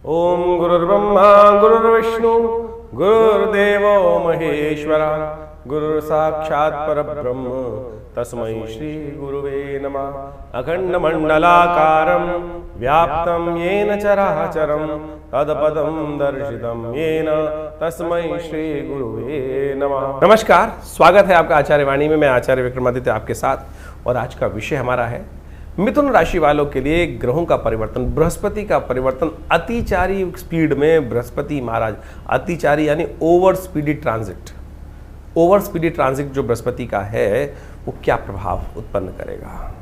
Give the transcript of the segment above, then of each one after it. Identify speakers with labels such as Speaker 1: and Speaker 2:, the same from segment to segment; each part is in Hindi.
Speaker 1: ओम गुरुर्ब्रह्मा गुरुर्विष्णु गुरुर्देवो महेश्वरा गुरु साक्षात् परब्रह्म तस्मै श्री गुरुवे नमः। अखंड मंडलाकारं व्याप्तं येन चराचरं तत्पदं दर्शितं येन तस्मै श्री गुरुवे नमः। नमस्कार, स्वागत है आपका आचार्य वाणी में। मैं आचार्य विक्रमादित्य आपके साथ, और आज का विषय हमारा है मिथुन राशि वालों के लिए ग्रहों का परिवर्तन, बृहस्पति का परिवर्तन। अतिचारी स्पीड में बृहस्पति महाराज, अतिचारी यानी over speedy transit, over speedy transit जो बृहस्पति का है वो क्या प्रभाव उत्पन्न करेगा।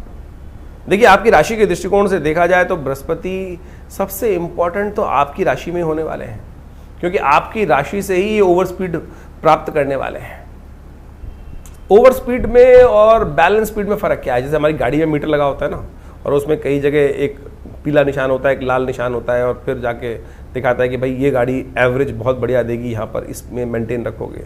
Speaker 1: देखिए, आपकी राशि के दृष्टिकोण से देखा जाए तो बृहस्पति सबसे इंपॉर्टेंट तो आपकी राशि में होने वाले हैं, क्योंकि आपकी राशि से ही ये ओवर स्पीड प्राप्त करने वाले हैं। ओवर स्पीड में और बैलेंस स्पीड में फ़र्क क्या है? जैसे हमारी गाड़ी में मीटर लगा होता है ना, और उसमें कई जगह एक पीला निशान होता है, एक लाल निशान होता है, और फिर जाके दिखाता है कि भाई ये गाड़ी एवरेज बहुत बढ़िया देगी, यहाँ पर इसमें मेंटेन रखोगे।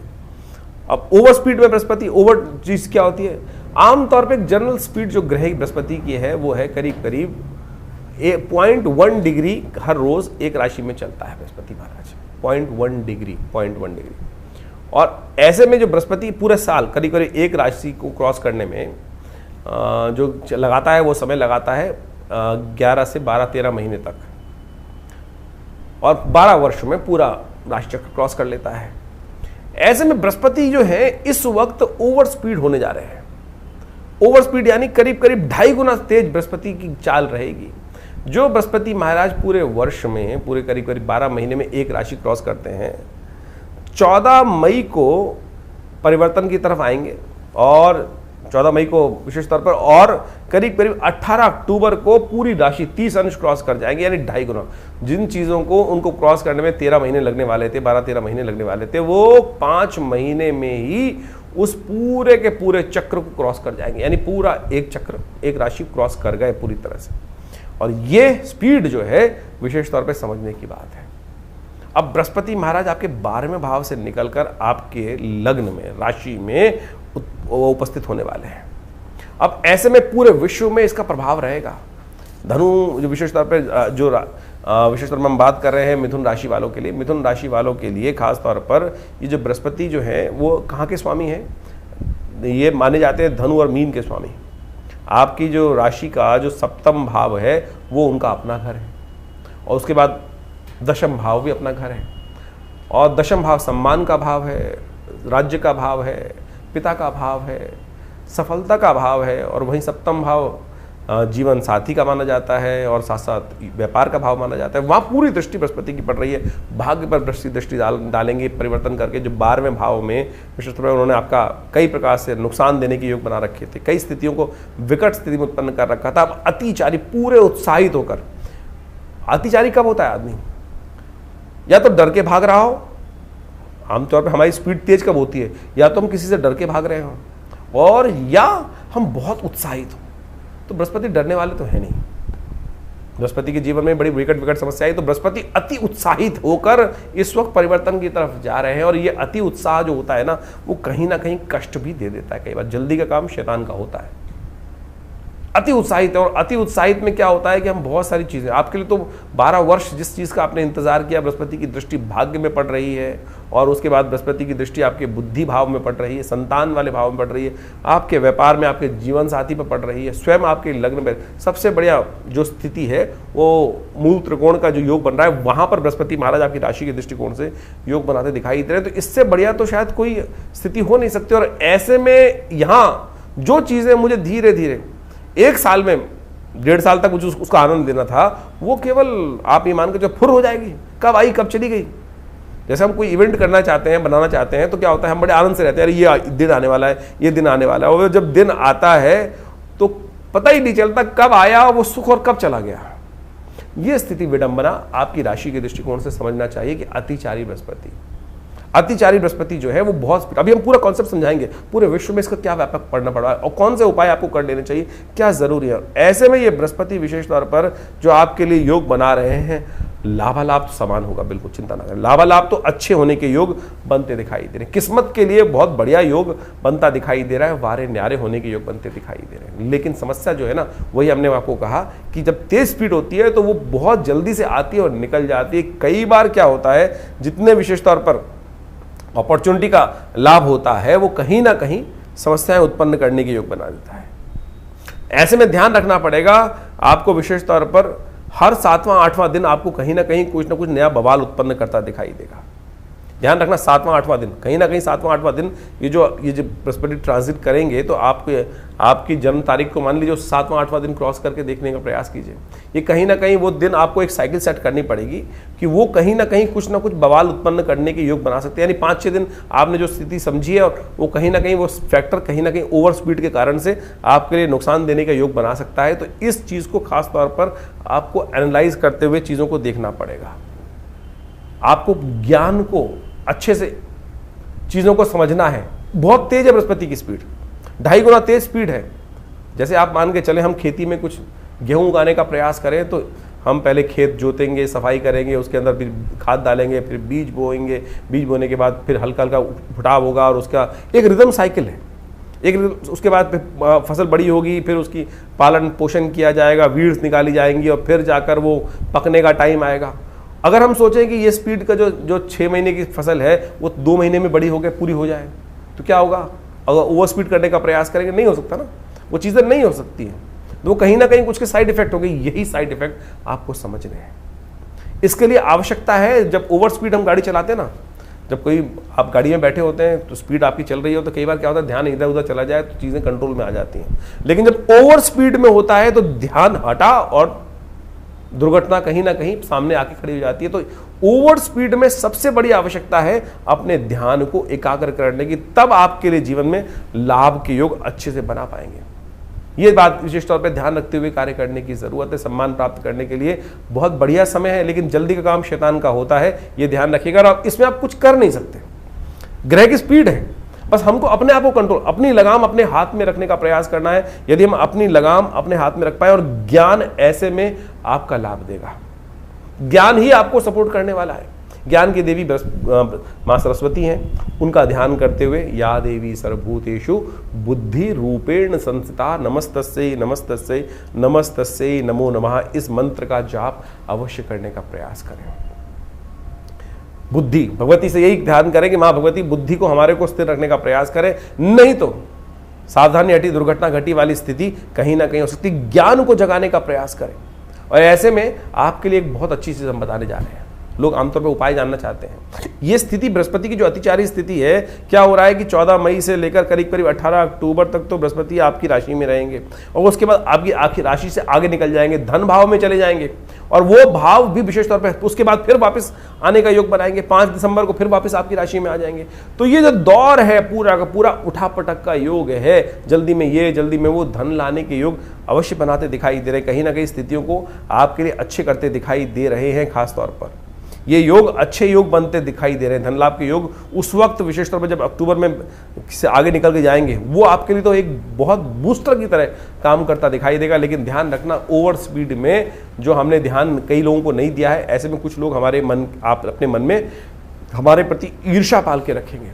Speaker 1: अब ओवर स्पीड में बृहस्पति, ओवर चीज़ क्या होती है? आमतौर पर एक जनरल स्पीड जो ग्रह बृहस्पति की है वो है करीब करीब 0.1 डिग्री हर रोज़ एक राशि में चलता है बृहस्पति महाराज। 0.1 डिग्री। और ऐसे में जो बृहस्पति पूरे साल करीब करीब एक राशि को क्रॉस करने में जो लगाता है वो समय लगाता है 11 से 12-13 महीने तक, और 12 वर्ष में पूरा राशि चक्र क्रॉस कर लेता है। ऐसे में बृहस्पति जो है इस वक्त ओवर स्पीड होने जा रहे हैं। ओवर स्पीड यानी करीब करीब 2.5 गुना तेज बृहस्पति की चाल रहेगी। जो बृहस्पति महाराज पूरे वर्ष में, पूरे करीब करीब 12 महीने में एक राशि क्रॉस करते हैं, 14 मई को परिवर्तन की तरफ आएंगे, और 14 मई को विशेष तौर पर, और करीब करीब 18 अक्टूबर को पूरी राशि 30 अंश क्रॉस कर जाएंगे, यानी 2.5 गुना। जिन चीज़ों को उनको क्रॉस करने में 13 महीने लगने वाले थे, 12-13 महीने लगने वाले थे, वो 5 महीने में ही उस पूरे के पूरे चक्र को क्रॉस कर जाएंगे, यानी पूरा एक चक्र, एक राशि क्रॉस कर गए पूरी तरह से। और ये स्पीड जो है विशेष तौर पर समझने की बात है। अब बृहस्पति महाराज आपके 12वें भाव से निकलकर आपके लग्न में, राशि में उपस्थित होने वाले हैं। अब ऐसे में पूरे विश्व में इसका प्रभाव रहेगा। धनु जो विशेष तौर पर विशेष तौर पर हम बात कर रहे हैं मिथुन राशि वालों के लिए। मिथुन राशि वालों के लिए खास तौर पर ये जो बृहस्पति जो है वो कहाँ के स्वामी हैं? ये माने जाते हैं धनु और मीन के स्वामी। आपकी जो राशि का जो 7वां भाव है वो उनका अपना घर है, और उसके बाद 10वां भाव भी अपना घर है, और 10वां भाव सम्मान का भाव है, राज्य का भाव है, पिता का भाव है, सफलता का भाव है, और वहीं 7वां भाव जीवन साथी का माना जाता है, और साथ साथ व्यापार का भाव माना जाता है। वहाँ पूरी दृष्टि बृहस्पति की पड़ रही है। भाग्य पर दृष्टि डालेंगे परिवर्तन करके। जो 12वें भाव में विशेष तौर पर उन्होंने आपका कई प्रकार से नुकसान देने के योग बना रखे थे, कई स्थितियों को विकट स्थिति में उत्पन्न कर रखा था। अब अतिचारी पूरे उत्साहित होकर, अतिचारी कब होता है आदमी? या तो डर के भाग रहा हो, आमतौर पे हमारी स्पीड तेज कब होती है? या तो हम किसी से डर के भाग रहे हो, और या हम बहुत उत्साहित हो। तो बृहस्पति डरने वाले तो है नहीं। बृहस्पति के जीवन में बड़ी विकट समस्या है, तो बृहस्पति अति उत्साहित होकर इस वक्त परिवर्तन की तरफ जा रहे हैं। और ये अति उत्साह जो होता है ना, वो कहीं ना कहीं कष्ट भी दे देता है। कई बार जल्दी का काम शैतान का होता है। अति उत्साहित है, और अति उत्साहित में क्या होता है कि हम बहुत सारी चीज़ें, आपके लिए तो 12 वर्ष जिस चीज़ का आपने इंतजार किया, बृहस्पति की दृष्टि भाग्य में पड़ रही है, और उसके बाद बृहस्पति की दृष्टि आपके बुद्धि भाव में पड़ रही है, संतान वाले भाव में पड़ रही है, आपके व्यापार में, आपके जीवन साथी पर पड़ रही है, स्वयं आपके लग्न में सबसे बढ़िया जो स्थिति है वो मूल त्रिकोण का जो योग बन रहा है, वहाँ पर बृहस्पति महाराज आपकी राशि के दृष्टिकोण से योग बनाते दिखाई दे रहे हैं। तो इससे बढ़िया तो शायद कोई स्थिति हो नहीं सकती। और ऐसे में यहाँ जो चीज़ें मुझे धीरे धीरे 1 साल में, 1.5 साल तक मुझे उसका आनंद देना था, वो केवल आप ये मान कर जो फुर हो जाएगी, कब आई कब चली गई। जैसे हम कोई इवेंट करना चाहते हैं, बनाना चाहते हैं, तो क्या होता है, हम बड़े आनंद से रहते हैं, अरे ये दिन आने वाला है, ये दिन आने वाला है। और जब दिन आता है तो पता ही नहीं चलता कब आया वो सुख और कब चला गया। ये स्थिति विडंबना आपकी राशि के दृष्टिकोण से समझना चाहिए कि अतिचारी बृहस्पति जो है वो बहुत, अभी हम पूरा कॉन्सेप्ट समझाएंगे, पूरे विश्व में इसका क्या व्यापक पड़ना पड़ रहा है और कौन से उपाय आपको कर लेने चाहिए, क्या जरूरी है। ऐसे में ये बृहस्पति विशेष तौर पर जो आपके लिए योग बना रहे हैं, लाभालाभ तो समान होगा, बिल्कुल चिंता ना करें। लाभालाभ तो अच्छे होने के योग बनते दिखाई दे रहे हैं, किस्मत के लिए बहुत बढ़िया योग बनता दिखाई दे रहा है, वारे न्यारे होने के योग बनते दिखाई दे रहे हैं। लेकिन समस्या जो है ना, वही हमने आपको कहा कि जब तेज स्पीड होती है तो वो बहुत जल्दी से आती है और निकल जाती है। कई बार क्या होता है, जितने विशेष तौर पर अपॉर्चुनिटी का लाभ होता है वो कहीं ना कहीं समस्याएं उत्पन्न करने के योग बना देता है। ऐसे में ध्यान रखना पड़ेगा आपको, विशेष तौर पर हर 7वां 8वां दिन आपको कहीं ना कहीं कुछ ना कुछ नया बवाल उत्पन्न करता दिखाई देगा। ध्यान रखना 7वां 8वां दिन, कहीं ना कहीं 7वां 8वां दिन ये जो बृहस्पति ट्रांजिट करेंगे तो आपकी जन्म तारीख को मान लीजिए 7वां 8वां दिन क्रॉस करके देखने का प्रयास कीजिए। ये कहीं ना कहीं वो दिन आपको एक साइकिल सेट करनी पड़ेगी कि वो कहीं ना कुछ बवाल उत्पन्न करने के योग बना सकते हैं। यानी 5-6 दिन आपने जो स्थिति समझी है और वो कहीं ना कहीं वो फैक्टर कहीं ना कहीं ओवर स्पीड के कारण से आपके लिए नुकसान देने का योग बना सकता है। तो इस चीज़ को खास तौर पर आपको एनालाइज करते हुए चीज़ों को देखना पड़ेगा। आपको ज्ञान को अच्छे से चीज़ों को समझना है। बहुत तेज है बृहस्पति की स्पीड, 2.5 गुना तेज स्पीड है। जैसे आप मान के चले हम खेती में कुछ गेहूं उगाने का प्रयास करें तो हम पहले खेत जोतेंगे, सफाई करेंगे, उसके अंदर फिर खाद डालेंगे, फिर बीज बोएंगे, बीज बोने के बाद फिर हल्का हल्का फुटाव होगा और उसका एक रिदम साइकिल है। उसके बाद फिर फसल बड़ी होगी, फिर उसकी पालन पोषण किया जाएगा, वीड्स निकाली जाएंगी और फिर जाकर वो पकने का टाइम आएगा। अगर हम सोचें कि ये स्पीड का जो 6 महीने की फसल है वो 2 महीने में बड़ी होकर पूरी हो जाए तो क्या होगा? अगर ओवर स्पीड करने का प्रयास करेंगे नहीं हो सकता ना, वो चीज़ें नहीं हो सकती हैं। तो वो कहीं ना कहीं कुछ के साइड इफेक्ट होंगे। यही साइड इफेक्ट आपको समझने हैं। इसके लिए आवश्यकता है, जब ओवर स्पीड हम गाड़ी चलाते हैं ना, जब कोई आप गाड़ी में बैठे होते हैं तो स्पीड आपकी चल रही हो तो कई बार क्या होता है, ध्यान इधर उधर चला जाए तो चीज़ें कंट्रोल में आ जाती हैं। लेकिन जब ओवर स्पीड में होता है तो ध्यान हटा और दुर्घटना कहीं ना कहीं सामने आके खड़ी हो जाती है। तो ओवर स्पीड में सबसे बड़ी आवश्यकता है अपने ध्यान को एकाग्र करने की, तब आपके लिए जीवन में लाभ के योग अच्छे से बना पाएंगे। ये बात विशेष तौर पे ध्यान रखते हुए कार्य करने की जरूरत है। सम्मान प्राप्त करने के लिए बहुत बढ़िया समय है, लेकिन जल्दी का काम शैतान का होता है, ये ध्यान रखिएगा। और इसमें आप कुछ कर नहीं सकते, ग्रह की स्पीड है, बस हमको अपने आप को कंट्रोल, अपनी लगाम अपने हाथ में रखने का प्रयास करना है। यदि हम अपनी लगाम अपने हाथ में रख पाए और ज्ञान ऐसे में आपका लाभ देगा, ज्ञान ही आपको सपोर्ट करने वाला है। ज्ञान की देवी मां सरस्वती हैं, उनका ध्यान करते हुए या देवी सर्वभूतेषु बुद्धि रूपेण संस्थिता नमस्तस्यै नमस्तस्यै नमस्तस्यै नमो नमः, इस मंत्र का जाप अवश्य करने का प्रयास करें। बुद्धि भगवती से यही ध्यान करें कि मां भगवती बुद्धि को हमारे को स्थिर रखने का प्रयास करें, नहीं तो सावधानी हटी दुर्घटना घटी वाली स्थिति कहीं ना कहीं हो सकती। ज्ञान को जगाने का प्रयास करें। और ऐसे में आपके लिए एक बहुत अच्छी चीज हम बताने जा रहे हैं। लोग आमतौर पर उपाय जानना चाहते हैं। ये स्थिति बृहस्पति की जो अतिचारी स्थिति है, क्या हो रहा है कि 14 मई से लेकर करीब करीब 18 अक्टूबर तक तो बृहस्पति आपकी राशि में रहेंगे और उसके बाद आपकी आखिर राशि से आगे निकल जाएंगे, धन भाव में चले जाएंगे और वो भाव भी विशेष तौर पर उसके बाद फिर वापस आने का योग बनाएंगे। 5 दिसंबर को फिर वापस आपकी राशि में आ जाएंगे। तो ये जो दौर है पूरा का पूरा उठापटक का योग है, जल्दी में ये जल्दी में वो धन लाने के योग अवश्य बनाते दिखाई दे रहे हैं। कहीं ना कहीं स्थितियों को आपके लिए अच्छे करते दिखाई दे रहे हैं। खास तौर पर ये योग अच्छे योग बनते दिखाई दे रहे हैं। धन लाभ के योग उस वक्त विशेष तौर पर जब अक्टूबर में से आगे निकल के जाएंगे, वो आपके लिए तो एक बहुत बूस्टर की तरह काम करता दिखाई देगा। लेकिन ध्यान रखना, ओवर स्पीड में जो हमने ध्यान कई लोगों को नहीं दिया है, ऐसे में कुछ लोग हमारे मन, आप अपने मन में हमारे प्रति ईर्ष्या पाल के रखेंगे।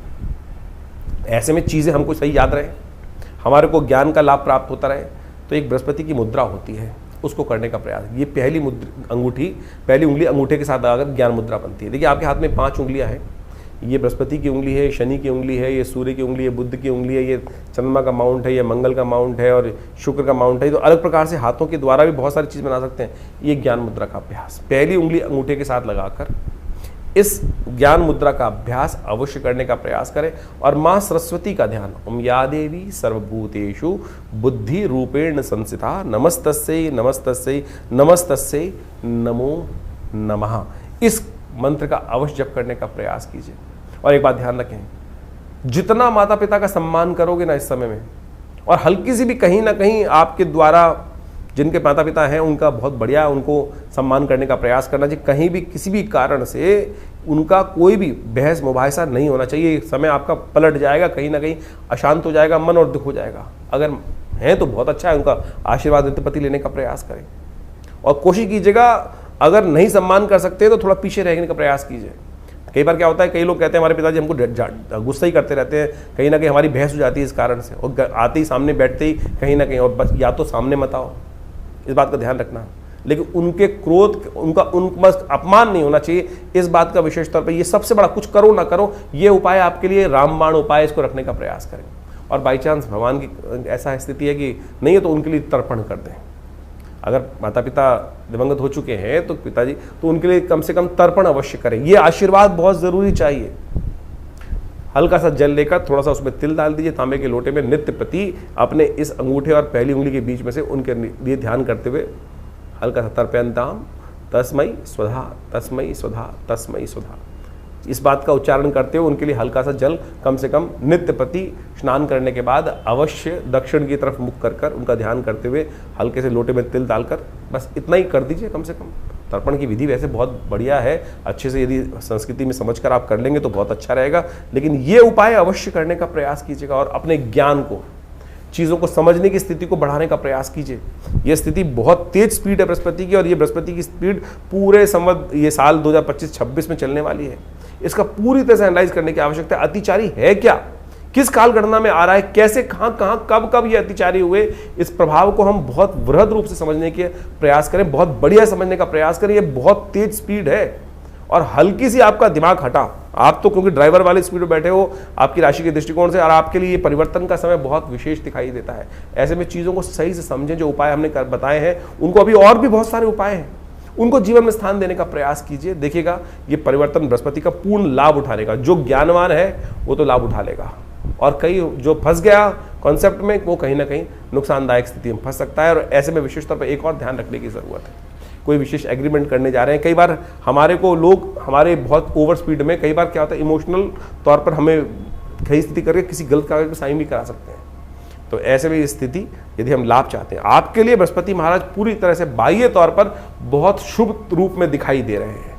Speaker 1: ऐसे में चीज़ें हमको सही याद रहे, हमारे को ज्ञान का लाभ प्राप्त होता रहे, तो एक बृहस्पति की मुद्रा होती है, उसको करने का प्रयास। ये पहली उंगली अंगूठे के साथ लगाकर ज्ञान मुद्रा बनती है। देखिए आपके हाथ में 5 उंगलियां हैं। ये बृहस्पति की उंगली है, शनि की उंगली है, ये सूर्य की उंगली है, बुध की उंगली है, ये चंद्रमा का माउंट है, ये मंगल का माउंट है और शुक्र का माउंट है। तो अलग प्रकार से हाथों के द्वारा भी बहुत सारी चीज़ बना सकते हैं। ये ज्ञान मुद्रा का अभ्यास, पहली उंगली अंगूठे के साथ लगाकर इस ज्ञान मुद्रा का अभ्यास अवश्य करने का प्रयास करें। और मां सरस्वती का ध्यान, ओम या देवी सर्वभूतेषु बुद्धि रूपेण संस्थिता नमस्तस्यै नमस्तस्यै नमस्तस्यै नमो नमः, इस मंत्र का अवश्य जप करने का प्रयास कीजिए। और एक बात ध्यान रखें, जितना माता पिता का सम्मान करोगे ना इस समय में, और हल्की सी भी कहीं ना कहीं आपके द्वारा जिनके माता पिता हैं उनका बहुत बढ़िया उनको सम्मान करने का प्रयास करना चाहिए। कहीं भी किसी भी कारण से उनका कोई भी बहस मुबाहिसा नहीं होना चाहिए। समय आपका पलट जाएगा, कहीं ना कहीं अशांत हो जाएगा, मन और दुख हो जाएगा। अगर हैं तो बहुत अच्छा है, उनका आशीर्वाद नित्यपति लेने का प्रयास करें और कोशिश कीजिएगा अगर नहीं सम्मान कर सकते तो थोड़ा पीछे रहने का प्रयास कीजिए। कई बार क्या होता है, कई लोग कहते हैं हमारे पिताजी हमको गुस्सा ही करते रहते हैं, कहीं ना कहीं हमारी बहस हो जाती है इस कारण से, और आते ही सामने बैठते ही कहीं ना कहीं, और बस या तो सामने मत आओ, इस बात का ध्यान रखना। लेकिन उनके क्रोध, उन बस अपमान नहीं होना चाहिए, इस बात का विशेष तौर पर। ये सबसे बड़ा, कुछ करो ना करो, ये उपाय आपके लिए रामबाण उपाय, इसको रखने का प्रयास करें। और बाई चांस भगवान की ऐसा स्थिति है कि नहीं है तो उनके लिए तर्पण कर दें। अगर माता पिता दिवंगत हो चुके हैं तो पिताजी, तो उनके लिए कम से कम तर्पण अवश्य करें। ये आशीर्वाद बहुत जरूरी चाहिए। हल्का सा जल लेकर थोड़ा सा उसमें तिल डाल दीजिए तांबे के लोटे में, नित्य प्रति अपने इस अंगूठे और पहली उंगली के बीच में से उनके लिए ध्यान करते हुए हल्का सा तर्पयन्ताम तस्मै स्वधा तस्मै स्वधा तस्मै स्वधा, इस बात का उच्चारण करते हुए उनके लिए हल्का सा जल कम से कम नित्य प्रति स्नान करने के बाद अवश्य दक्षिण की तरफ मुख कर उनका ध्यान करते हुए हल्के से लोटे में तिल डालकर बस इतना ही कर दीजिए कम से कम। तर्पण की विधि वैसे बहुत बढ़िया है, अच्छे से यदि संस्कृति में समझकर आप कर लेंगे तो बहुत अच्छा रहेगा। लेकिन ये उपाय अवश्य करने का प्रयास कीजिएगा और अपने ज्ञान को, चीज़ों को समझने की स्थिति को बढ़ाने का प्रयास कीजिए। ये स्थिति बहुत तेज स्पीड है बृहस्पति की, और ये बृहस्पति की स्पीड पूरे संवत ये साल 2025-26 में चलने वाली है। इसका पूरी तरह से एनालाइज करने की आवश्यकता है। अतिचारी है क्या, किस काल गणना में आ रहा है, कैसे, कहाँ कहाँ कब कब ये अतिचारी हुए, इस प्रभाव को हम बहुत वृहद रूप से समझने के प्रयास करें, बहुत बढ़िया समझने का प्रयास करें। ये बहुत तेज स्पीड है और हल्की सी आपका दिमाग हटा, आप तो क्योंकि ड्राइवर वाली स्पीड में बैठे हो आपकी राशि के दृष्टिकोण से, और आपके लिए ये परिवर्तन का समय बहुत विशेष दिखाई देता है। ऐसे में चीज़ों को सही से समझें, जो उपाय हमने बताए हैं उनको, अभी और भी बहुत सारे उपाय हैं, उनको जीवन में स्थान देने का प्रयास कीजिए। देखिएगा ये परिवर्तन बृहस्पति का पूर्ण लाभ उठाने का, जो ज्ञानवान है वो तो लाभ उठा लेगा, और कई जो फंस गया कॉन्सेप्ट में वो कहीं ना कहीं नुकसानदायक स्थिति में फंस सकता है। और ऐसे में विशेष तौर पर एक और ध्यान रखने की जरूरत है। कोई विशेष एग्रीमेंट करने जा रहे हैं, कई बार हमारे को लोग हमारे बहुत ओवर स्पीड में, कई बार क्या होता है इमोशनल तौर पर हमें कई स्थिति करके किसी गलत कागज पर साइन भी करा सकते हैं। तो ऐसे में ये स्थिति यदि हम लाभ चाहते हैं, आपके लिए बृहस्पति महाराज पूरी तरह से बाह्य तौर पर बहुत शुभ रूप में दिखाई दे रहे हैं,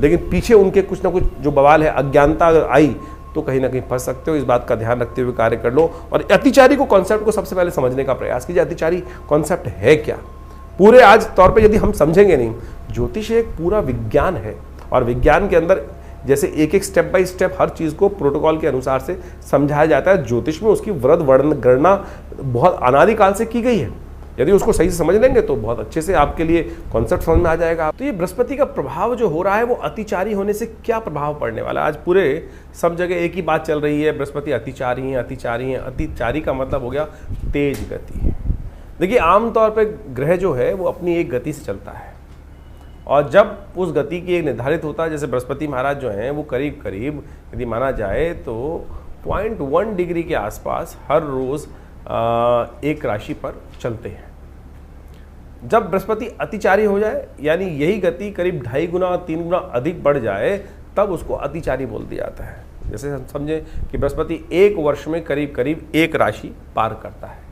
Speaker 1: लेकिन पीछे उनके कुछ ना कुछ जो बवाल है, अज्ञानता अगर आई तो कहीं ना कहीं फंस सकते हो। इस बात का ध्यान रखते हुए कार्य कर लो। और अतिचारी को, कॉन्सेप्ट को सबसे पहले समझने का प्रयास कीजिए। अतिचारी कॉन्सेप्ट है क्या, पूरे आज तौर पे यदि हम समझेंगे नहीं, ज्योतिष एक पूरा विज्ञान है, और विज्ञान के अंदर जैसे एक एक स्टेप बाय स्टेप हर चीज़ को प्रोटोकॉल के अनुसार से समझाया जाता है, ज्योतिष में उसकी वृद्ध वर्ण गणना बहुत अनादिकाल से की गई है। यदि उसको सही से समझ लेंगे तो बहुत अच्छे से आपके लिए कॉन्सेप्ट समझ में आ जाएगा। तो ये बृहस्पति का प्रभाव जो हो रहा है वो अतिचारी होने से क्या प्रभाव पड़ने वाला है, आज पूरे सब जगह एक ही बात चल रही है, बृहस्पति अतिचारी हैं, अतिचारी हैं। अतिचारी का मतलब हो गया तेज गति। देखिए आमतौर पर ग्रह जो है वो अपनी एक गति से चलता है, और जब उस गति की एक निर्धारित होता है, जैसे बृहस्पति महाराज जो हैं वो करीब करीब यदि माना जाए तो 0.1 डिग्री के आसपास हर रोज़ एक राशि पर चलते हैं। जब बृहस्पति अतिचारी हो जाए, यानी यही गति करीब 2.5 गुना 3 गुना अधिक बढ़ जाए, तब उसको अतिचारी बोल दिया जाता है। जैसे हम समझें कि बृहस्पति एक वर्ष में करीब करीब एक राशि पार करता है,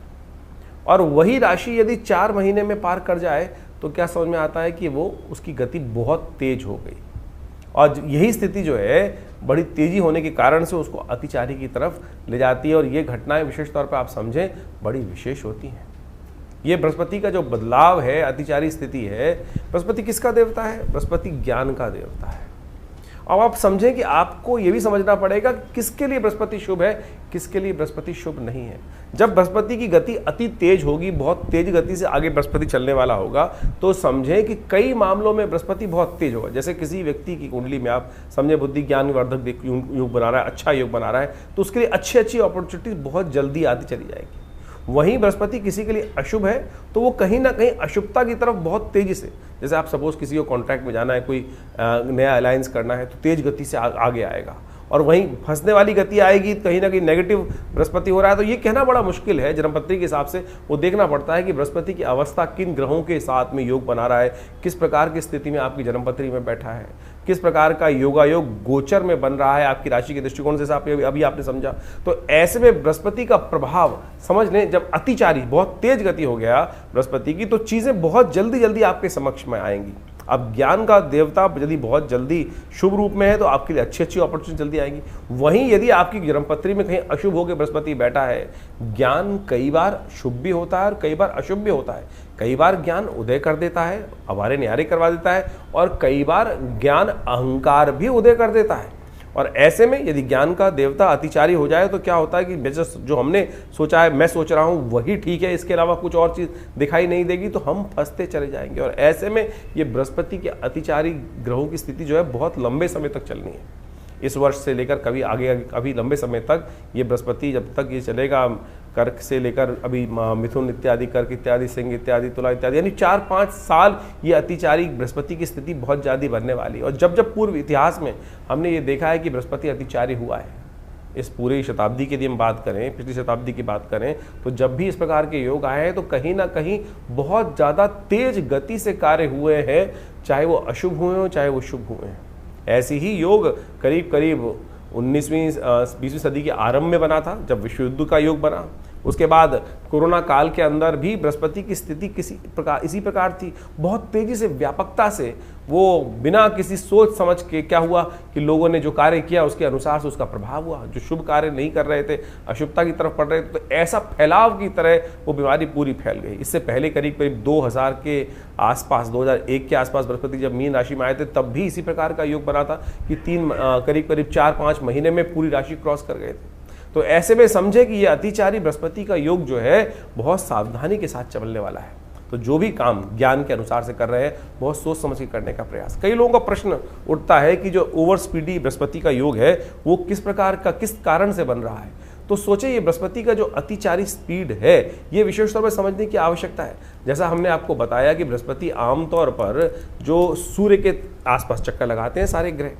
Speaker 1: और वही राशि यदि 4 महीने में पार कर जाए तो क्या समझ में आता है कि वो उसकी गति बहुत तेज हो गई, और यही स्थिति जो है बड़ी तेजी होने के कारण से उसको अतिचारी की तरफ ले जाती है। और ये घटनाएं विशेष तौर पर आप समझें बड़ी विशेष होती हैं। ये बृहस्पति का जो बदलाव है, अतिचारी स्थिति है, बृहस्पति किसका देवता है, बृहस्पति ज्ञान का देवता है। अब आप समझें कि आपको ये भी समझना पड़ेगा किसके लिए बृहस्पति शुभ है, किसके लिए बृहस्पति शुभ नहीं है। जब बृहस्पति की गति अति तेज होगी, बहुत तेज गति से आगे बृहस्पति चलने वाला होगा, तो समझें कि कई मामलों में बृहस्पति बहुत तेज होगा। जैसे किसी व्यक्ति की कुंडली में आप समझें बुद्धि ज्ञान वर्धक योग बना रहा है, अच्छा योग बना रहा है, तो उसके लिए अच्छी अच्छी अपॉर्चुनिटी बहुत जल्दी आती चली जाएगी। वहीं बृहस्पति किसी के लिए अशुभ है तो वो कहीं ना कहीं अशुभता की तरफ बहुत तेजी से, जैसे आप सपोज किसी को कॉन्ट्रैक्ट में जाना है, कोई नया अलायंस करना है, तो तेज गति से आगे आएगा, और वहीं फंसने वाली गति आएगी, कहीं ना कहीं नेगेटिव बृहस्पति हो रहा है। तो ये कहना बड़ा मुश्किल है, जन्मपत्री के हिसाब से वो देखना पड़ता है कि बृहस्पति की अवस्था किन ग्रहों के साथ में योग बना रहा है, किस प्रकार की स्थिति में आपकी जन्मपत्री में बैठा है, किस प्रकार का योगायोग गोचर में बन रहा है आपकी राशि के दृष्टिकोण से, अभी आपने समझा। तो ऐसे में बृहस्पति का प्रभाव समझ लें, जब अतिचारी बहुत तेज गति हो गया बृहस्पति की, तो चीजें बहुत जल्दी जल्दी आपके समक्ष में आएंगी, अब ज्ञान का देवता यदि बहुत जल्दी शुभ रूप में है तो आपके लिए अच्छी अच्छी अपॉर्चुनिटी जल्दी आएगी। वहीं यदि आपकी जन्मपत्री में कहीं अशुभ होकर बृहस्पति बैठा है, ज्ञान कई बार शुभ भी होता है और कई बार अशुभ भी होता है। कई बार ज्ञान उदय कर देता है, अवारे न्यारे करवा देता है, और कई बार ज्ञान अहंकार भी उदय कर देता है। और ऐसे में यदि ज्ञान का देवता अतिचारी हो जाए तो क्या होता है कि जो हमने सोचा है, मैं सोच रहा हूँ वही ठीक है, इसके अलावा कुछ और चीज़ दिखाई नहीं देगी, तो हम फंसते चले जाएंगे। और ऐसे में ये बृहस्पति के अतिचारी ग्रहों की स्थिति जो है बहुत लंबे समय तक चलनी है। इस वर्ष से लेकर कभी आगे अभी लंबे समय तक ये बृहस्पति जब तक ये चलेगा, कर्क से लेकर अभी मिथुन इत्यादि, कर्क इत्यादि, सिंह इत्यादि, तुला इत्यादि, यानी 4-5 साल ये अतिचारी बृहस्पति की स्थिति बहुत ज़्यादा बनने वाली है। और जब जब पूर्व इतिहास में हमने ये देखा है कि बृहस्पति अतिचारी हुआ है, इस पूरी शताब्दी की यदि हम बात करें, पिछली शताब्दी की बात करें, तो जब भी इस प्रकार के योग आए हैं तो कहीं ना कहीं बहुत ज़्यादा तेज गति से कार्य हुए हैं, चाहे वो अशुभ हुए हों चाहे वो शुभ हुए हैं। ऐसी ही योग करीब करीब 19वीं सदी के आरंभ में बना था, जब विश्व युद्ध का योग बना। उसके बाद कोरोना काल के अंदर भी बृहस्पति की स्थिति इसी प्रकार थी। बहुत तेजी से, व्यापकता से, वो बिना किसी सोच समझ के क्या हुआ कि लोगों ने जो कार्य किया उसके अनुसार से उसका प्रभाव हुआ। जो शुभ कार्य नहीं कर रहे थे, अशुभता की तरफ पड़ रहे थे, तो ऐसा फैलाव की तरह वो बीमारी पूरी फैल गई। इससे पहले करीब करीब 2000 के आसपास, 2001 के आसपास बृहस्पति जब मीन राशि में आए थे, तब भी इसी प्रकार का योग बना था कि करीब करीब 4-5 महीने में पूरी राशि क्रॉस कर गए थे। तो ऐसे में समझे कि ये अतिचारी बृहस्पति का योग जो है बहुत सावधानी के साथ चलने वाला है। तो जो भी काम ज्ञान के अनुसार से कर रहे हैं, बहुत सोच समझ के करने का प्रयास। कई लोगों का प्रश्न उठता है कि जो ओवर स्पीडी बृहस्पति का योग है वो किस प्रकार का, किस कारण से बन रहा है। तो सोचे ये बृहस्पति का जो अतिचारी स्पीड है, ये विशेष तौर पर समझने की आवश्यकता है। जैसा हमने आपको बताया कि बृहस्पति आमतौर पर जो सूर्य के आसपास चक्कर लगाते हैं सारे ग्रह।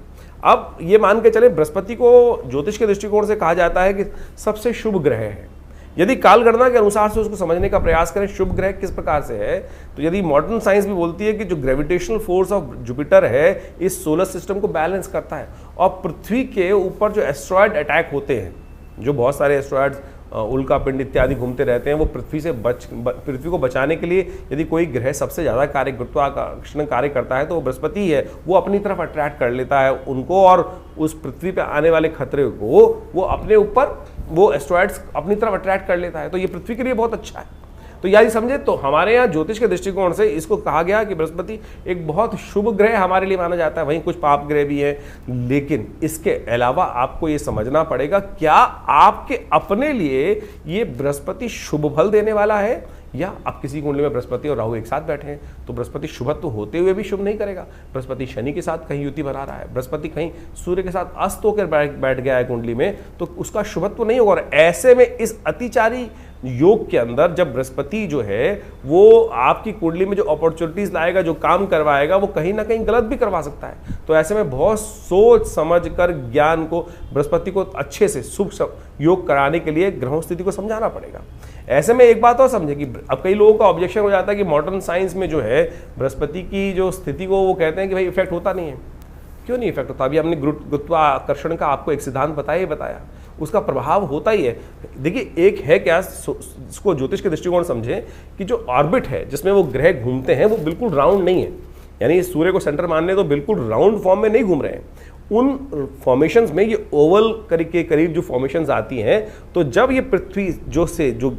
Speaker 1: अब ये मान के चले बृहस्पति को ज्योतिष के दृष्टिकोण से कहा जाता है कि सबसे शुभ ग्रह है। यदि कालगणना के अनुसार से उसको समझने का प्रयास करें शुभ ग्रह किस प्रकार से है, तो यदि मॉडर्न साइंस भी बोलती है कि जो ग्रेविटेशनल फोर्स ऑफ जुपिटर है इस सोलर सिस्टम को बैलेंस करता है। और पृथ्वी के ऊपर जो एस्ट्रॉयड अटैक होते हैं, जो बहुत सारे एस्ट्रॉयड्स उल्का पिंड इत्यादि घूमते रहते हैं, वो पृथ्वी को बचाने के लिए यदि कोई ग्रह सबसे ज़्यादा गुरुत्वाकर्षण कार्य करता है तो वो बृहस्पति है। वो अपनी तरफ अट्रैक्ट कर लेता है उनको, और उस पृथ्वी पे आने वाले खतरे को वो अपने ऊपर, वो एस्ट्रॉयड्स अपनी तरफ अट्रैक्ट कर लेता है। तो ये पृथ्वी के लिए बहुत अच्छा है। तो यदि समझे तो हमारे यहाँ ज्योतिष के दृष्टिकोण से इसको कहा गया कि बृहस्पति एक बहुत शुभ ग्रह हमारे लिए माना जाता है। वहीं कुछ पाप ग्रह भी हैं, लेकिन इसके अलावा आपको ये समझना पड़ेगा क्या आपके अपने लिए ये बृहस्पति शुभ फल देने वाला है, या आप किसी कुंडली में बृहस्पति और राहु एक साथ बैठे हैं तो बृहस्पति शुभत्व होते हुए भी शुभ नहीं करेगा। बृहस्पति शनि के साथ कहीं युति बना रहा है, बृहस्पति कहीं सूर्य के साथ अस्त होकर बैठ गया है कुंडली में, तो उसका शुभत्व नहीं होगा। और ऐसे में इस अतिचारी योग के अंदर जब बृहस्पति जो है वो आपकी कुंडली में जो अपॉर्चुनिटीज लाएगा, जो काम करवाएगा, वो कहीं ना कहीं गलत भी करवा सकता है। तो ऐसे में बहुत सोच समझ कर ज्ञान को, बृहस्पति को अच्छे से शुभ योग कराने के लिए ग्रहों स्थिति को समझाना पड़ेगा। ऐसे में एक बात और समझे कि अब कई लोगों का ऑब्जेक्शन हो जाता है कि मॉडर्न साइंस में जो है बृहस्पति की जो स्थिति को वो कहते हैं कि भाई इफेक्ट होता नहीं है। क्यों नहीं इफेक्ट होता? अभी हमने गुरुत्वाकर्षण का आपको एक सिद्धांत बताया, उसका प्रभाव होता ही है। देखिए एक है क्या, इसको ज्योतिष के दृष्टिकोण समझें कि जो ऑर्बिट है जिसमें वो ग्रह घूमते हैं वो बिल्कुल राउंड नहीं है। यानी सूर्य को सेंटर मान ले तो बिल्कुल राउंड फॉर्म में नहीं घूम रहे हैं। उन फॉर्मेशंस में ये ओवल के करीब जो फॉर्मेशंस आती हैं, तो जब ये पृथ्वी जो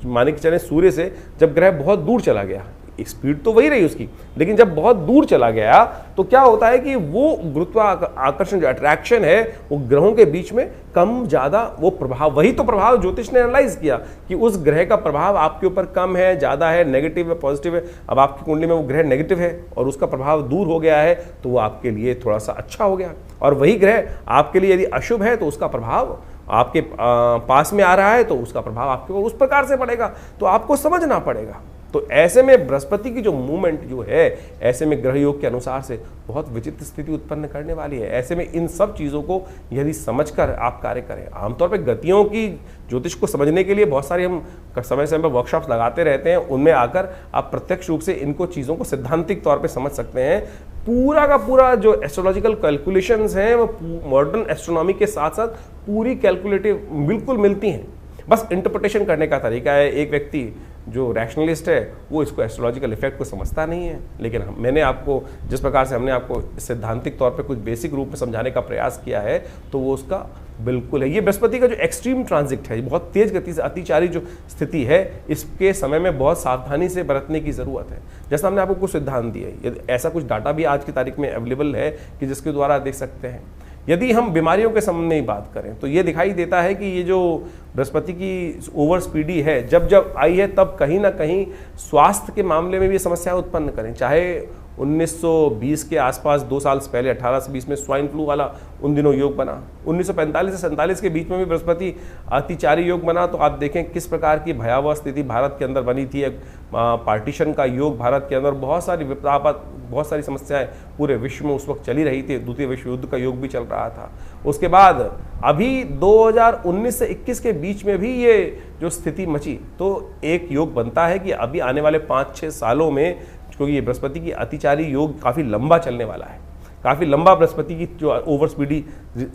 Speaker 1: माने कि चले सूर्य से जब ग्रह बहुत दूर चला गया, स्पीड तो वही रही उसकी, लेकिन जब बहुत दूर चला गया तो क्या होता है कि वो गुरुत्वाकर्षण जो अट्रैक्शन है वो ग्रहों के बीच में कम ज्यादा वो प्रभाव, वही तो प्रभाव ज्योतिष ने एनालाइज किया कि उस ग्रह का प्रभाव आपके ऊपर कम है, ज्यादा है, नेगेटिव है, पॉजिटिव है। अब आपकी कुंडली में वो ग्रह नेगेटिव है और उसका प्रभाव दूर हो गया है तो वो आपके लिए थोड़ा सा अच्छा हो गया। और वही ग्रह आपके लिए यदि अशुभ है तो उसका प्रभाव आपके पास में आ रहा है तो उसका प्रभाव आपके ऊपर उस प्रकार से पड़ेगा। तो आपको समझना पड़ेगा। तो ऐसे में बृहस्पति की जो मूवमेंट जो है, ऐसे में ग्रह योग के अनुसार से बहुत विचित्र स्थिति उत्पन्न करने वाली है। ऐसे में इन सब चीज़ों को यदि समझकर आप कार्य करें, आमतौर पे गतियों की ज्योतिष को समझने के लिए बहुत सारी हम समय समय पर वर्कशॉप्स लगाते रहते हैं, उनमें आकर आप प्रत्यक्ष रूप से इनको चीज़ों को सिद्धांतिक तौर पर समझ सकते हैं। पूरा का पूरा जो एस्ट्रोलॉजिकल कैलकुलेशंस हैं वो मॉडर्न एस्ट्रोनॉमी के साथ साथ पूरी कैलकुलेटिव बिल्कुल मिलती हैं, बस इंटरप्रिटेशन करने का तरीका है। एक व्यक्ति जो रैशनलिस्ट है वो इसको एस्ट्रोलॉजिकल इफेक्ट को समझता नहीं है। लेकिन मैंने आपको जिस प्रकार से हमने आपको सैद्धांतिक तौर पे कुछ बेसिक रूप में समझाने का प्रयास किया है तो वो उसका बिल्कुल है। ये बृहस्पति का जो एक्सट्रीम ट्रांजिट है, बहुत तेज गति से अतिचारी जो स्थिति है, इसके समय में बहुत सावधानी से बरतने की जरूरत है। जैसा हमने आपको कुछ सिद्धांत दिए, यदि ऐसा कुछ डाटा भी आज की तारीख में अवेलेबल है कि जिसके द्वारा देख सकते हैं। यदि हम बीमारियों के संबंध में बात करें तो ये दिखाई देता है कि ये जो बृहस्पति की ओवर स्पीडी है, जब जब आई है तब कहीं ना कहीं स्वास्थ्य के मामले में भी समस्या उत्पन्न करें। चाहे 1920 के आसपास 2 साल से पहले 18 से 20 में स्वाइन फ्लू वाला उन दिनों योग बना, 1945 से 47 के बीच में भी बृहस्पति अतिचारी योग बना। तो आप देखें किस प्रकार की भयावह स्थिति भारत के अंदर बनी थी। एक पार्टीशन का योग भारत के अंदर, बहुत सारी विपदापद, बहुत सारी समस्याएं पूरे विश्व में उस वक्त चली रही थी। द्वितीय विश्व युद्ध का योग भी चल रहा था। उसके बाद अभी 2019 से 21 के बीच में भी ये जो स्थिति मची, तो एक योग बनता है कि अभी आने वाले 5-6 सालों में, क्योंकि ये बृहस्पति की अतिचारी योग काफ़ी लंबा चलने वाला है, काफ़ी लंबा बृहस्पति की जो ओवर स्पीडी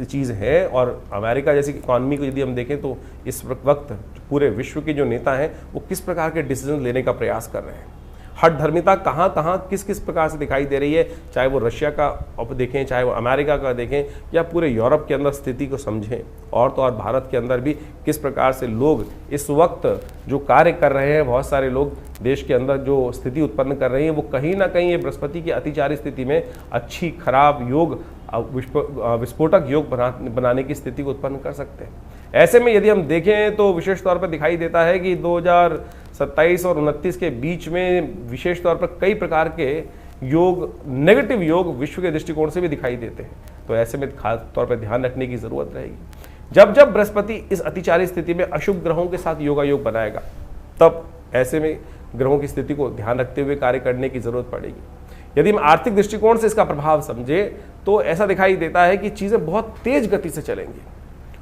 Speaker 1: चीज़ है। और अमेरिका जैसी इकॉनमी को यदि हम देखें तो इस वक्त पूरे विश्व के जो नेता हैं वो किस प्रकार के डिसीजन लेने का प्रयास कर रहे हैं। हठधर्मिता कहाँ कहाँ किस किस प्रकार से दिखाई दे रही है, चाहे वो रशिया का देखें, चाहे वो अमेरिका का देखें, या पूरे यूरोप के अंदर स्थिति को समझें। और तो और भारत के अंदर भी किस प्रकार से लोग इस वक्त जो कार्य कर रहे हैं, बहुत सारे लोग देश के अंदर जो स्थिति उत्पन्न कर रहे हैं, वो कहीं ना कहीं ये बृहस्पति की अतिचारी स्थिति में अच्छी खराब योग, विस्फोटक योग बनाने की स्थिति को उत्पन्न कर सकते हैं। ऐसे में यदि हम देखें तो विशेष तौर पर दिखाई देता है कि 2027 और 29 के बीच में विशेष तौर पर कई प्रकार के योग, नेगेटिव योग विश्व के दृष्टिकोण से भी दिखाई देते हैं। तो ऐसे में खास तौर पर ध्यान रखने की जरूरत रहेगी। जब जब बृहस्पति इस अतिचारी स्थिति में अशुभ ग्रहों के साथ योगा योग बनाएगा, तब ऐसे में ग्रहों की स्थिति को ध्यान रखते हुए कार्य करने की जरूरत पड़ेगी। यदि हम आर्थिक दृष्टिकोण से इसका प्रभाव समझे तो ऐसा दिखाई देता है कि चीजें बहुत तेज गति से चलेंगी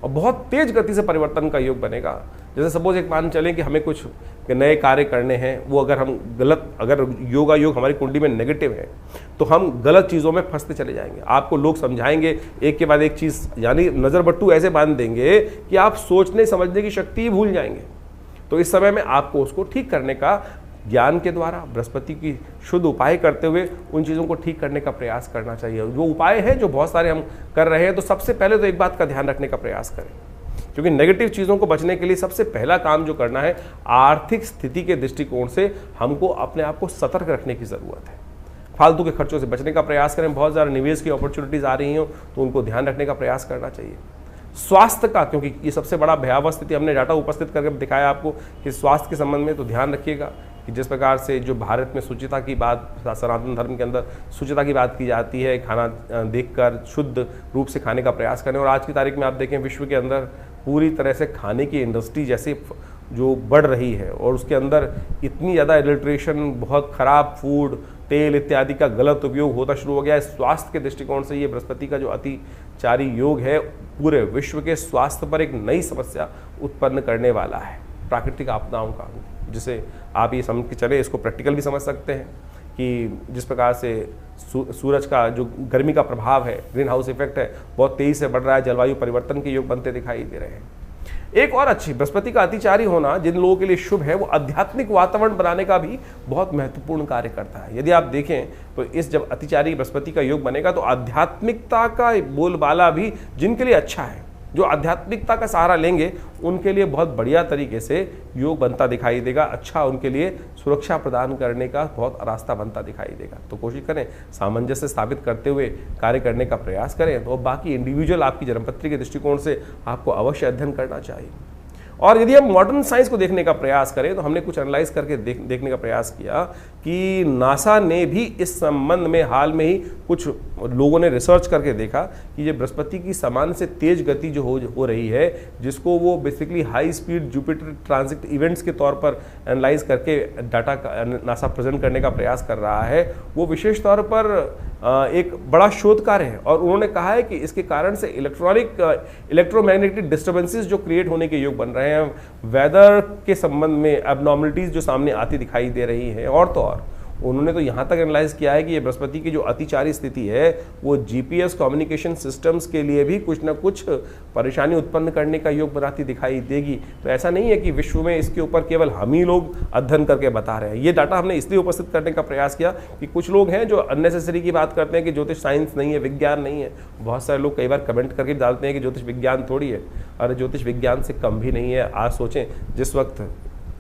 Speaker 1: और बहुत तेज गति से परिवर्तन का योग बनेगा। जैसे सपोज एक मान चलें कि हमें कुछ नए कार्य करने हैं, वो अगर हम अगर योगा योग हमारी कुंडली में नेगेटिव है तो हम गलत चीज़ों में फंसते चले जाएंगे। आपको लोग समझाएंगे एक के बाद एक चीज़, यानी नज़र बट्टू ऐसे बांध देंगे कि आप सोचने समझने की शक्ति ही भूल जाएंगे। तो इस समय में आपको उसको ठीक करने का ज्ञान के द्वारा, बृहस्पति की शुद्ध उपाय करते हुए उन चीज़ों को ठीक करने का प्रयास करना चाहिए। जो उपाय है जो बहुत सारे हम कर रहे हैं, तो सबसे पहले तो एक बात का ध्यान रखने का प्रयास करें, क्योंकि नेगेटिव चीज़ों को बचने के लिए सबसे पहला काम जो करना है, आर्थिक स्थिति के दृष्टिकोण से हमको अपने आप को सतर्क रखने की ज़रूरत है। फालतू के खर्चों से बचने का प्रयास करें। बहुत ज़्यादा निवेश की अपॉर्चुनिटीज़ आ रही हो तो उनको ध्यान रखने का प्रयास करना चाहिए। स्वास्थ्य का, क्योंकि ये सबसे बड़ा भयावह स्थिति हमने डाटा उपस्थित करके दिखाया आपको कि स्वास्थ्य के संबंध में तो ध्यान रखिएगा कि जिस प्रकार से जो भारत में शुचिता की बात, सनातन धर्म के अंदर शुचिता की बात की जाती है, खाना देखकर शुद्ध रूप से खाने का प्रयास करें। और आज की तारीख में आप देखें विश्व के अंदर पूरी तरह से खाने की इंडस्ट्री जैसे जो बढ़ रही है और उसके अंदर इतनी ज़्यादा एडल्ट्रेशन, बहुत ख़राब फूड, तेल इत्यादि का गलत उपयोग होता शुरू हो गया है। स्वास्थ्य के दृष्टिकोण से ये बृहस्पति का जो अतिचारी योग है पूरे विश्व के स्वास्थ्य पर एक नई समस्या उत्पन्न करने वाला है, प्राकृतिक आपदाओं का, जिसे आप ये समझ के चले, इसको प्रैक्टिकल भी समझ सकते हैं कि जिस प्रकार से सूरज का जो गर्मी का प्रभाव है, ग्रीन हाउस इफेक्ट है, बहुत तेजी से बढ़ रहा है। जलवायु परिवर्तन के योग बनते दिखाई दे रहे हैं। एक और अच्छी, बृहस्पति का अतिचारी होना जिन लोगों के लिए शुभ है, वो आध्यात्मिक वातावरण बनाने का भी बहुत महत्वपूर्ण कार्य करता है। यदि आप देखें तो इस जब अतिचारी बृहस्पति का योग बनेगा तो आध्यात्मिकता का बोलबाला भी जिनके लिए अच्छा है, जो आध्यात्मिकता का सहारा लेंगे, उनके लिए बहुत बढ़िया तरीके से योग बनता दिखाई देगा। अच्छा, उनके लिए सुरक्षा प्रदान करने का बहुत रास्ता बनता दिखाई देगा। तो कोशिश करें सामंजस्य स्थापित करते हुए कार्य करने का प्रयास करें। तो बाकी इंडिविजुअल आपकी जन्मपत्री के दृष्टिकोण से आपको अवश्य अध्ययन करना चाहिए। और यदि हम मॉडर्न साइंस को देखने का प्रयास करें तो हमने कुछ एनालाइज करके देखने का प्रयास किया कि नासा ने भी इस संबंध में हाल में ही कुछ लोगों ने रिसर्च करके देखा कि ये बृहस्पति की समान से तेज गति जो हो रही है, जिसको वो basically high speed Jupiter transit events के तौर पर एनालाइज करके डाटा का नासा प्रेजेंट करने का प्रयास कर रहा है, वो विशेष तौर पर एक बड़ा शोध कार्य है। और उन्होंने कहा है कि इसके कारण से इलेक्ट्रोमैग्नेटिक डिस्टर्बेंसेस जो क्रिएट होने के योग बन रहे हैं, वेदर के संबंध में एबनॉर्मलिटीज जो सामने आती दिखाई दे रही हैं, और तो और उन्होंने तो यहाँ तक एनालाइज किया है कि ये बृहस्पति की जो अतिचारी स्थिति है वो जीपीएस कम्युनिकेशन सिस्टम्स के लिए भी कुछ ना कुछ परेशानी उत्पन्न करने का योग बनाती दिखाई देगी। तो ऐसा नहीं है कि विश्व में इसके ऊपर केवल हम ही लोग अध्ययन करके बता रहे हैं। ये डाटा हमने इसलिए उपस्थित करने का प्रयास किया कि कुछ लोग हैं जो अननेसेसरी की बात करते हैं कि ज्योतिष साइंस नहीं है, विज्ञान नहीं है। बहुत सारे लोग कई बार कमेंट करके डालते हैं कि ज्योतिष विज्ञान थोड़ी है। अरे ज्योतिष विज्ञान से कम भी नहीं है। आज सोचें, जिस वक्त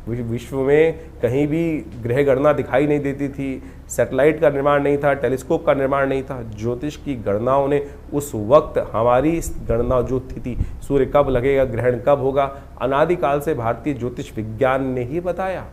Speaker 1: विश्व में कहीं भी ग्रह गणना दिखाई नहीं देती थी, सैटेलाइट का निर्माण नहीं था, टेलीस्कोप का निर्माण नहीं था, ज्योतिष की गणनाओं ने उस वक्त हमारी गणना जो थी सूर्य कब लगेगा, ग्रहण कब होगा, अनादिकाल से भारतीय ज्योतिष विज्ञान ने ही बताया।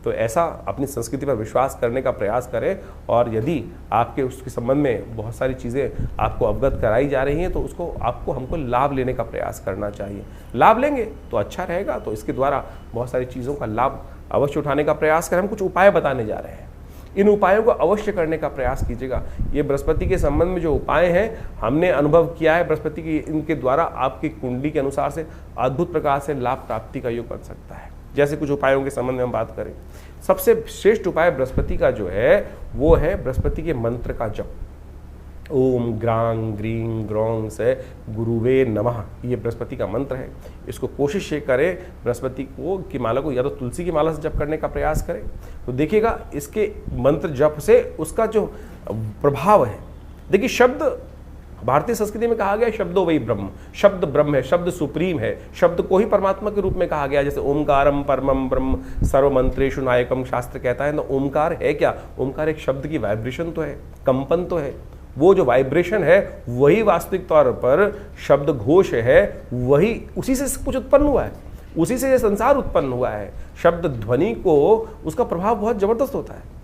Speaker 1: तो ऐसा अपनी संस्कृति पर विश्वास करने का प्रयास करें, और यदि आपके उसके संबंध में बहुत सारी चीज़ें आपको अवगत कराई जा रही हैं तो उसको आपको हमको लाभ लेने का प्रयास करना चाहिए। लाभ लेंगे तो अच्छा रहेगा। तो इसके द्वारा बहुत सारी चीज़ों का लाभ अवश्य उठाने का प्रयास करें। हम कुछ उपाय बताने जा रहे हैं, इन उपायों को अवश्य करने का प्रयास कीजिएगा। ये बृहस्पति के संबंध में जो उपाय हैं हमने अनुभव किया है, बृहस्पति की इनके द्वारा आपकी कुंडली के अनुसार से अद्भुत प्रकार से लाभ प्राप्ति का योग बन सकता है। जैसे कुछ उपायों के संबंध में हम बात करें, सबसे श्रेष्ठ उपाय बृहस्पति का जो है वो है बृहस्पति के मंत्र का जप। ओम ग्रांग ग्रीं ग्रौं से गुरुवे नमः, ये बृहस्पति का मंत्र है। इसको कोशिश ये करें बृहस्पति को की माला को या तो तुलसी की माला से जप करने का प्रयास करें, तो देखिएगा इसके मंत्र जप से उसका जो प्रभाव है। देखिए, शब्द भारतीय संस्कृति में कहा गया है शब्दो वही ब्रह्म, शब्द ब्रह्म है, शब्द सुप्रीम है, शब्द को ही परमात्मा के रूप में कहा गया। जैसे ओमकारम परमम ब्रह्म सर्वमंत्रेषु नायकम शास्त्र कहता है ना। ओमकार है क्या? ओमकार एक शब्द की वाइब्रेशन तो है, कंपन तो है। वो जो वाइब्रेशन है वही वास्तविक तौर पर शब्द घोष है, वही उसी से कुछ उत्पन्न हुआ है, उसी से ये संसार उत्पन्न हुआ है। शब्द ध्वनि को उसका प्रभाव बहुत जबरदस्त होता है।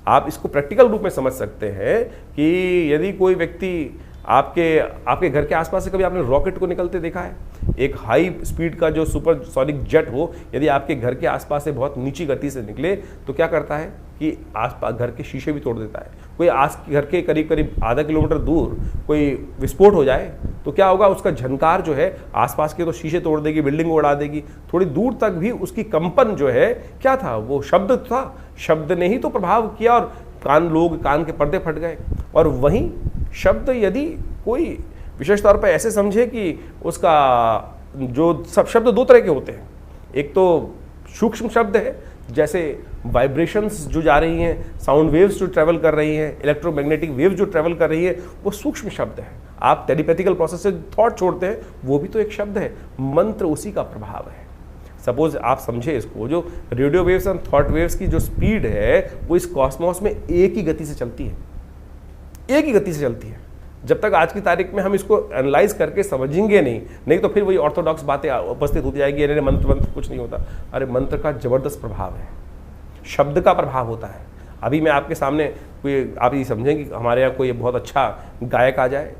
Speaker 1: आप इसको प्रैक्टिकल रूप में समझ सकते हैं कि यदि कोई व्यक्ति आपके घर के आसपास से कभी आपने रॉकेट को निकलते देखा है, एक हाई स्पीड का जो सुपरसोनिक जेट हो, यदि आपके घर के आसपास से बहुत नीची गति से निकले तो क्या करता है कि आसपास घर के शीशे भी तोड़ देता है। कोई घर के करीब करीब आधा किलोमीटर दूर कोई विस्फोट हो जाए तो क्या होगा, उसका झनकार जो है आसपास के तो शीशे तोड़ देगी, बिल्डिंग को उड़ा देगी। थोड़ी दूर तक भी उसकी कंपन जो है क्या था, वो शब्द था, शब्द ने ही तो प्रभाव किया और कान के पर्दे फट गए। और वहीं शब्द यदि कोई विशेष तौर पर ऐसे समझे कि उसका जो सब शब्द दो तरह के होते हैं, एक तो सूक्ष्म शब्द है, जैसे वाइब्रेशंस जो जा रही हैं, साउंड वेव्स जो ट्रैवल कर रही हैं, इलेक्ट्रोमैग्नेटिक वेव जो ट्रैवल कर रही है, वो सूक्ष्म शब्द है। आप टेलीपैथिकल प्रोसेस से थॉट छोड़ते हैं, वो भी तो एक शब्द है। मंत्र उसी का प्रभाव है। सपोज आप समझे इसको, जो रेडियो वेव्स और थॉट वेव्स की जो स्पीड है वो इस कॉस्मोस में एक ही गति से चलती है, एक ही गति से चलती है। जब तक आज की तारीख में हम इसको एनालाइज करके समझेंगे नहीं तो फिर वही ऑर्थोडॉक्स बातें उपस्थित होती जाएगी, अरे मंत्र कुछ नहीं होता। अरे मंत्र का जबरदस्त प्रभाव है, शब्द का प्रभाव होता है। अभी मैं आपके सामने कोई, आप ये समझें कि हमारे यहाँ कोई बहुत अच्छा गायक आ जाए,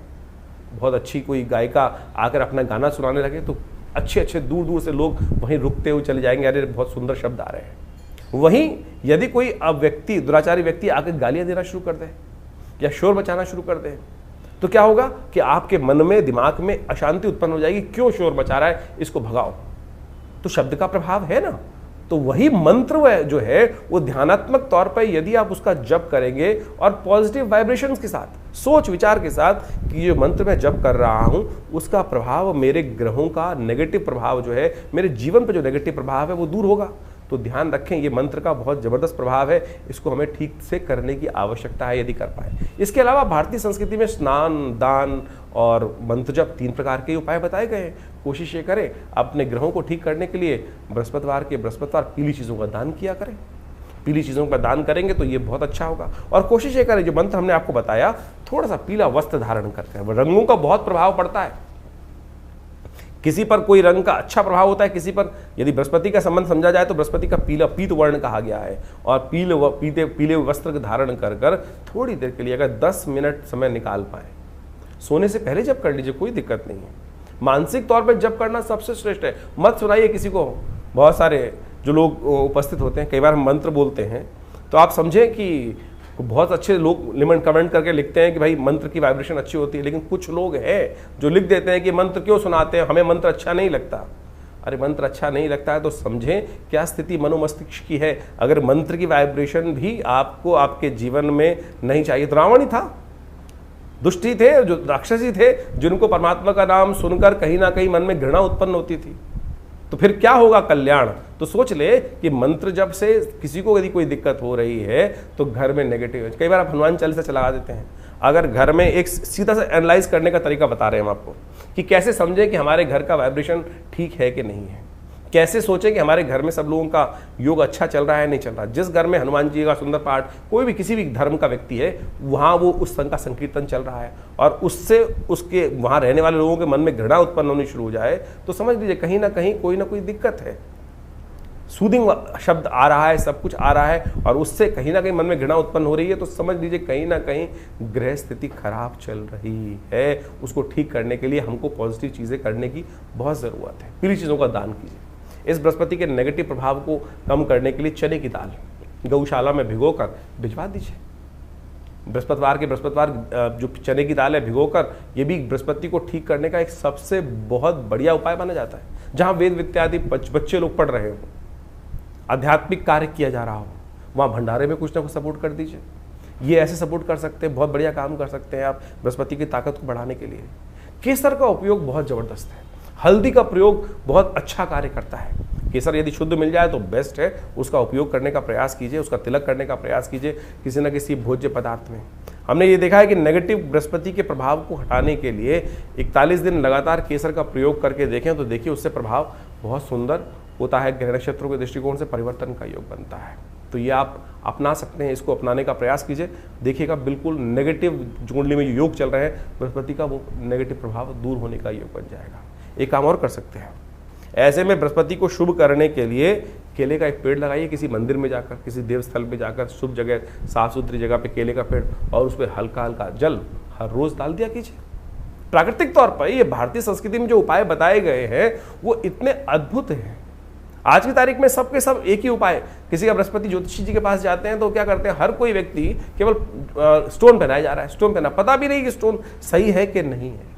Speaker 1: बहुत अच्छी कोई गायिका आकर अपना गाना सुनाने लगे तो अच्छे दूर दूर से लोग वहीं रुकते हुए चले जाएंगे, अरे बहुत सुंदर शब्द आ रहे हैं। वहीं यदि कोई व्यक्ति, दुराचारी व्यक्ति आकर गालियाँ देना शुरू कर दे या शोर मचाना शुरू कर दे तो क्या होगा कि आपके मन में, दिमाग में अशांति उत्पन्न हो जाएगी। क्यों शोर मचा रहा है, इसको भगाओ। तो शब्द का प्रभाव है ना। तो वही मंत्र जो है वो ध्यानात्मक तौर पर यदि आप उसका जप करेंगे और पॉजिटिव वाइब्रेशंस के साथ, सोच विचार के साथ कि जो मंत्र मैं जप कर रहा हूं उसका प्रभाव, मेरे ग्रहों का नेगेटिव प्रभाव जो है, मेरे जीवन पर जो नेगेटिव प्रभाव है वो दूर होगा। तो ध्यान रखें, ये मंत्र का बहुत जबरदस्त प्रभाव है, इसको हमें ठीक से करने की आवश्यकता है यदि कर पाए। इसके अलावा भारतीय संस्कृति में स्नान, दान और मंत्र जप 3 प्रकार के उपाय बताए गए हैं। कोशिश ये करें अपने ग्रहों को ठीक करने के लिए बृहस्पतिवार पीली चीज़ों का दान किया करें। पीली चीज़ों का दान करेंगे तो ये बहुत अच्छा होगा। और कोशिश ये करें, जो मंत्र हमने आपको बताया, थोड़ा सा पीला वस्त्र धारण करते हैं। रंगों का बहुत प्रभाव पड़ता है, किसी पर कोई रंग का अच्छा प्रभाव होता है, किसी पर, यदि बृहस्पति का संबंध समझा जाए तो बृहस्पति का पीत वर्ण कहा गया है। और पीले वस्त्र धारण कर थोड़ी देर के लिए अगर 10 मिनट समय निकाल पाए, सोने से पहले जप कर लीजिए, कोई दिक्कत नहीं है। मानसिक तौर पर जप करना सबसे श्रेष्ठ है। मत सुनाइए किसी को। बहुत सारे जो लोग उपस्थित होते हैं, कई बार हम मंत्र बोलते हैं तो आप समझें कि बहुत अच्छे लोग कमेंट करके लिखते हैं कि भाई मंत्र की वाइब्रेशन अच्छी होती है, लेकिन कुछ लोग हैं जो लिख देते हैं कि मंत्र क्यों सुनाते हैं, हमें मंत्र अच्छा नहीं लगता। अरे मंत्र अच्छा नहीं लगता है तो समझें क्या स्थिति मनोमस्तिष्क की है। अगर मंत्र की वाइब्रेशन भी आपको आपके जीवन में नहीं चाहिए तो रावण ही था, दुष्टी थे, जो राक्षसी थे, जिनको परमात्मा का नाम सुनकर कहीं ना कहीं मन में घृणा उत्पन्न होती थी। तो फिर क्या होगा कल्याण। तो सोच ले कि मंत्र जब से किसी को यदि कोई दिक्कत हो रही है तो घर में नेगेटिव है। कई बार आप हनुमान चालीसा चला देते हैं। अगर घर में एक सीधा सा एनालाइज करने का तरीका बता रहे हैं हम आपको कि कैसे समझें कि हमारे घर का वाइब्रेशन ठीक है कि नहीं है, कैसे सोचें कि हमारे घर में सब लोगों का योग अच्छा चल रहा है नहीं चल रहा। जिस घर में हनुमान जी का सुंदर पाठ, कोई भी किसी भी धर्म का व्यक्ति है, वहाँ वो उस संघ का संकीर्तन चल रहा है और उससे उसके वहाँ रहने वाले लोगों के मन में घृणा उत्पन्न होनी शुरू हो जाए तो समझ लीजिए कहीं ना कहीं कोई ना कोई दिक्कत है। सूदिंग शब्द आ रहा है, सब कुछ आ रहा है और उससे कहीं ना कहीं मन में घृणा उत्पन्न हो रही है तो समझ लीजिए कहीं ना कहीं ग्रह स्थिति खराब चल रही है। उसको ठीक करने के लिए हमको पॉजिटिव चीज़ें करने की बहुत ज़रूरत है। पीली चीज़ों का दान कीजिए। इस बृहस्पति के नेगेटिव प्रभाव को कम करने के लिए चने की दाल गौशाला में भिगोकर भिजवा दीजिए। बृहस्पतिवार के बृहस्पतिवार जो चने की दाल है भिगोकर, ये भी बृहस्पति को ठीक करने का एक सबसे बहुत बढ़िया उपाय माना जाता है। जहाँ वेद इत्यादि बच्चे लोग पढ़ रहे हो, आध्यात्मिक कार्य किया जा रहा हो, वहाँ भंडारे में कुछ ना कुछ सपोर्ट कर दीजिए। ये ऐसे सपोर्ट कर सकते हैं, बहुत बढ़िया काम कर सकते हैं आप बृहस्पति की ताकत को बढ़ाने के लिए। केसर का उपयोग बहुत ज़बरदस्त है। हल्दी का प्रयोग बहुत अच्छा कार्य करता है। केसर यदि शुद्ध मिल जाए तो बेस्ट है, उसका उपयोग करने का प्रयास कीजिए, उसका तिलक करने का प्रयास कीजिए किसी न किसी भोज्य पदार्थ में। हमने ये देखा है कि नेगेटिव बृहस्पति के प्रभाव को हटाने के लिए 41 दिन लगातार केसर का प्रयोग करके देखें तो देखिए उससे प्रभाव बहुत सुंदर होता है। ग्रह नक्षत्रों के दृष्टिकोण से परिवर्तन का योग बनता है। तो ये आप अपना सकते हैं, इसको अपनाने का प्रयास कीजिए, देखिएगा बिल्कुल नेगेटिव जो कुंडली में जो योग चल रहे हैं बृहस्पति का, वो नेगेटिव प्रभाव दूर होने का योग बन जाएगा। एक काम और कर सकते हैं, ऐसे में बृहस्पति को शुभ करने के लिए केले का एक पेड़ लगाइए। किसी मंदिर में जाकर, किसी देवस्थल में जाकर, शुभ जगह, साफ सुथरी जगह पे केले का पेड़ और उस पर हल्का हल्का जल हर रोज डाल दिया कीजिए। प्राकृतिक तौर पर ये भारतीय संस्कृति में जो उपाय बताए गए हैं वो इतने अद्भुत हैं। आज की तारीख में सबके सब एक ही उपाय। किसी का बृहस्पति ज्योतिषी जी के पास जाते हैं तो क्या करते हैं, हर कोई व्यक्ति केवल स्टोन पहनाया जा रहा है, स्टोन पहना, पता भी नहीं कि स्टोन सही है कि नहीं है।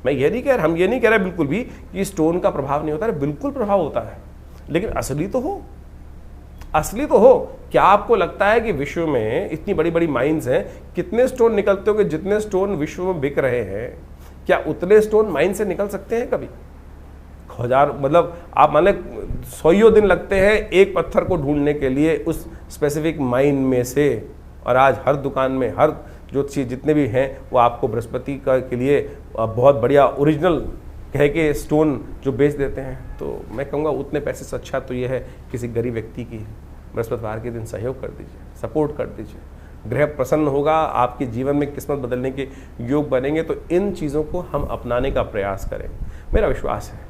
Speaker 1: मैं ये नहीं कह रहा, हम ये नहीं कह रहे बिल्कुल भी कि स्टोन का प्रभाव नहीं होता है, बिल्कुल प्रभाव होता है, लेकिन असली तो हो, असली तो हो। क्या आपको लगता है कि विश्व में इतनी बड़ी बड़ी माइंस हैं, कितने स्टोन निकलते होंगे? जितने स्टोन विश्व में बिक रहे हैं, क्या उतने स्टोन माइन से निकल सकते हैं कभी? हजार, मतलब आप मान लें 100 दिन लगते हैं एक पत्थर को ढूंढने के लिए उस स्पेसिफिक माइन में से, और आज हर दुकान में हर जो चीज़ जितने भी हैं वो आपको बृहस्पति का के लिए बहुत बढ़िया ओरिजिनल कह के स्टोन जो बेच देते हैं। तो मैं कहूँगा उतने पैसे से अच्छा तो ये है किसी गरीब व्यक्ति की बृहस्पतिवार के दिन सहयोग कर दीजिए, सपोर्ट कर दीजिए। ग्रह प्रसन्न होगा, आपके जीवन में किस्मत बदलने के योग बनेंगे। तो इन चीज़ों को हम अपनाने का प्रयास करें। मेरा विश्वास है,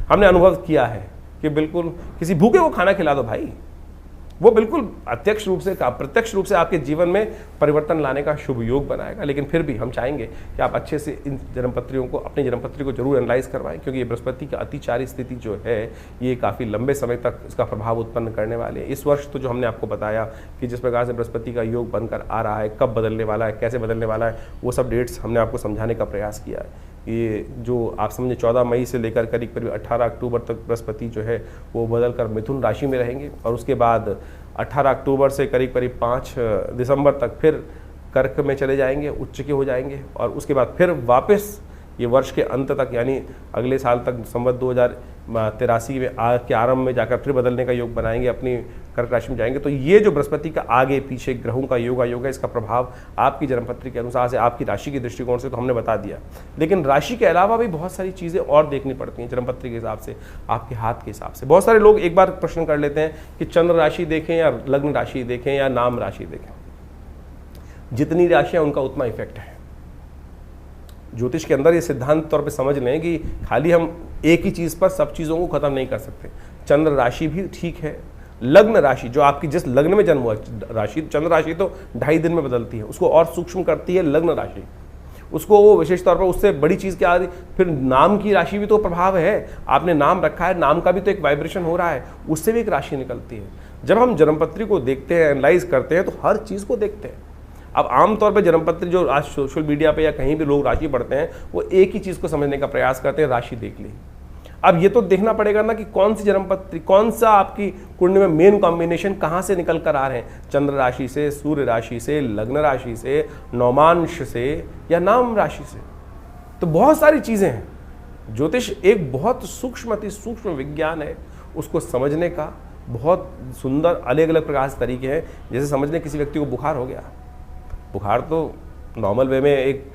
Speaker 1: हमने अनुभव किया है कि बिल्कुल किसी भूखे को खाना खिला दो भाई, वो बिल्कुल अप्रत्यक्ष रूप से आपके जीवन में परिवर्तन लाने का शुभ योग बनाएगा। लेकिन फिर भी हम चाहेंगे कि आप अच्छे से इन जन्मपत्रियों को, अपनी जन्मपत्री को जरूर एनालाइज करवाएं, क्योंकि ये बृहस्पति की अतिचारी स्थिति जो है ये काफ़ी लंबे समय तक इसका प्रभाव उत्पन्न करने वाले है। इस वर्ष तो जो हमने आपको बताया कि जिस प्रकार से बृहस्पति का योग बनकर आ रहा है, कब बदलने वाला है, कैसे बदलने वाला है, वो सब डेट्स हमने आपको समझाने का प्रयास किया है। ये जो आप समझे 14 मई से लेकर करीब 18 अक्टूबर तक बृहस्पति जो है वो बदल कर मिथुन राशि में रहेंगे, और उसके बाद 18 अक्टूबर से करीब 5 दिसंबर तक फिर कर्क में चले जाएंगे, उच्च के हो जाएंगे, और उसके बाद फिर वापस ये वर्ष के अंत तक यानी अगले साल तक संवत 2083 में के आरंभ में जाकर फिर बदलने का योग बनाएंगे, अपनी कर्क राशि में जाएंगे। तो ये जो बृहस्पति का आगे पीछे ग्रहों का योग है, इसका प्रभाव आपकी जन्मपत्री के अनुसार से, आपकी राशि के दृष्टिकोण से तो हमने बता दिया, लेकिन राशि के अलावा भी बहुत सारी चीज़ें और देखनी पड़ती हैं जन्मपत्री के हिसाब से, आपके हाथ के हिसाब से। बहुत सारे लोग एक बार प्रश्न कर लेते हैं कि चंद्र राशि देखें या लग्न राशि देखें या नाम राशि देखें। जितनी राशियाँ उनका उतना इफेक्ट है। ज्योतिष के अंदर ये सिद्धांत तौर पे समझ लें कि खाली हम एक ही चीज़ पर सब चीज़ों को ख़त्म नहीं कर सकते। चंद्र राशि भी ठीक है, लग्न राशि जो आपकी जिस लग्न में जन्म हुआ, राशि चंद्र राशि तो 2.5 दिन में बदलती है, उसको और सूक्ष्म करती है लग्न राशि, उसको वो विशेष तौर पर उससे बड़ी चीज़ क्या आ रही। फिर नाम की राशि भी तो प्रभाव है, आपने नाम रखा है, नाम का भी तो एक वाइब्रेशन हो रहा है, उससे भी एक राशि निकलती है। जब हम जन्मपत्री को देखते हैं, एनालाइज करते हैं, तो हर चीज़ को देखते हैं। अब आमतौर पे जन्मपत्री जो आज सोशल मीडिया पे या कहीं भी लोग राशि पढ़ते हैं, वो एक ही चीज़ को समझने का प्रयास करते हैं, राशि देख ली। अब ये तो देखना पड़ेगा ना कि कौन सी जन्मपत्री, कौन सा आपकी कुंडली में मेन कॉम्बिनेशन कहाँ से निकल कर आ रहे हैं, चंद्र राशि से, सूर्य राशि से, लग्न राशि से, नौमांश से या नाम राशि से। तो बहुत सारी चीज़ें हैं। ज्योतिष एक बहुत सूक्ष्म, अति सूक्ष्म विज्ञान है। उसको समझने का बहुत सुंदर अलग अलग प्रकार से तरीके हैं। जैसे समझने, किसी व्यक्ति को बुखार हो गया, बुखार तो नॉर्मल वे में एक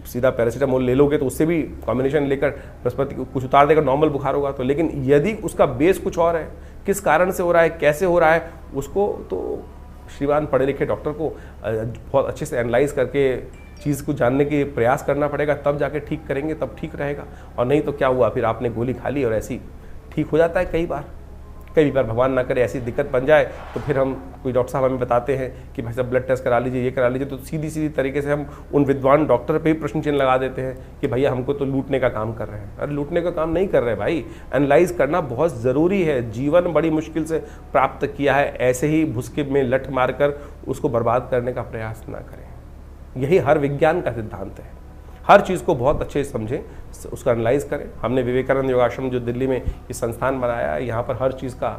Speaker 1: सीधा पैरासीटामोल ले लोगे तो उससे भी कॉम्बिनेशन लेकर बृहस्पति को कुछ उतार देकर नॉर्मल बुखार होगा। तो लेकिन यदि उसका बेस कुछ और है, किस कारण से हो रहा है, कैसे हो रहा है, उसको तो श्रीमान पढ़े लिखे डॉक्टर को बहुत अच्छे से एनालाइज करके चीज़ को जानने के प्रयास करना पड़ेगा, तब जाके ठीक करेंगे, तब ठीक रहेगा। और नहीं तो क्या हुआ, फिर आपने गोली खा ली और ऐसी ठीक हो जाता है। कई बार भगवान ना करे ऐसी दिक्कत बन जाए तो फिर हम, कोई डॉक्टर साहब हमें बताते हैं कि भाई साहब ब्लड टेस्ट करा लीजिए, ये करा लीजिए, तो सीधी तरीके से हम उन विद्वान डॉक्टर पे ही प्रश्न चिन्ह लगा देते हैं कि भैया हमको तो लूटने का काम कर रहे हैं। अरे लूटने का काम नहीं कर रहे भाई, एनालाइज करना बहुत ज़रूरी है। जीवन बड़ी मुश्किल से प्राप्त किया है, ऐसे ही भुसके में लठ मारकर उसको बर्बाद करने का प्रयास ना करें। यही हर विज्ञान का सिद्धांत है। हर चीज़ को बहुत अच्छे से समझें, उसका एनालाइज करें। हमने विवेकानंद योगाश्रम जो दिल्ली में ये संस्थान बनाया है, यहाँ पर हर चीज़ का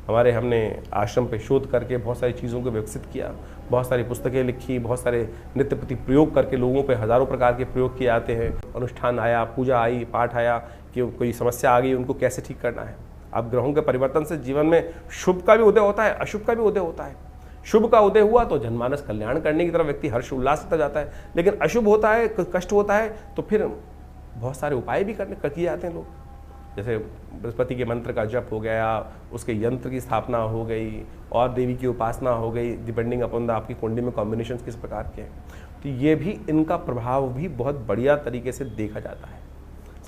Speaker 1: हमने आश्रम पे शोध करके बहुत सारी चीज़ों को विकसित किया, बहुत सारी पुस्तकें लिखी, बहुत सारे नित्य प्रति प्रयोग करके लोगों पे हज़ारों प्रकार के प्रयोग किए जाते हैं। अनुष्ठान आया, पूजा आई, पाठ आया कि कोई समस्या आ गई, उनको कैसे ठीक करना है। अब ग्रहों के परिवर्तन से जीवन में शुभ का भी उदय होता है, अशुभ का भी उदय होता है। शुभ का उदय हुआ तो जनमानस कल्याण करने की तरफ व्यक्ति हर्ष उल्लास से जाता है, लेकिन अशुभ होता है, कष्ट होता है, तो फिर बहुत सारे उपाय भी किए जाते हैं लोग। जैसे बृहस्पति के मंत्र का जप हो गया, उसके यंत्र की स्थापना हो गई और देवी की उपासना हो गई, डिपेंडिंग अपॉन आपकी कुंडली में कॉम्बिनेशन किस प्रकार के हैं। तो ये भी, इनका प्रभाव भी बहुत बढ़िया तरीके से देखा जाता है।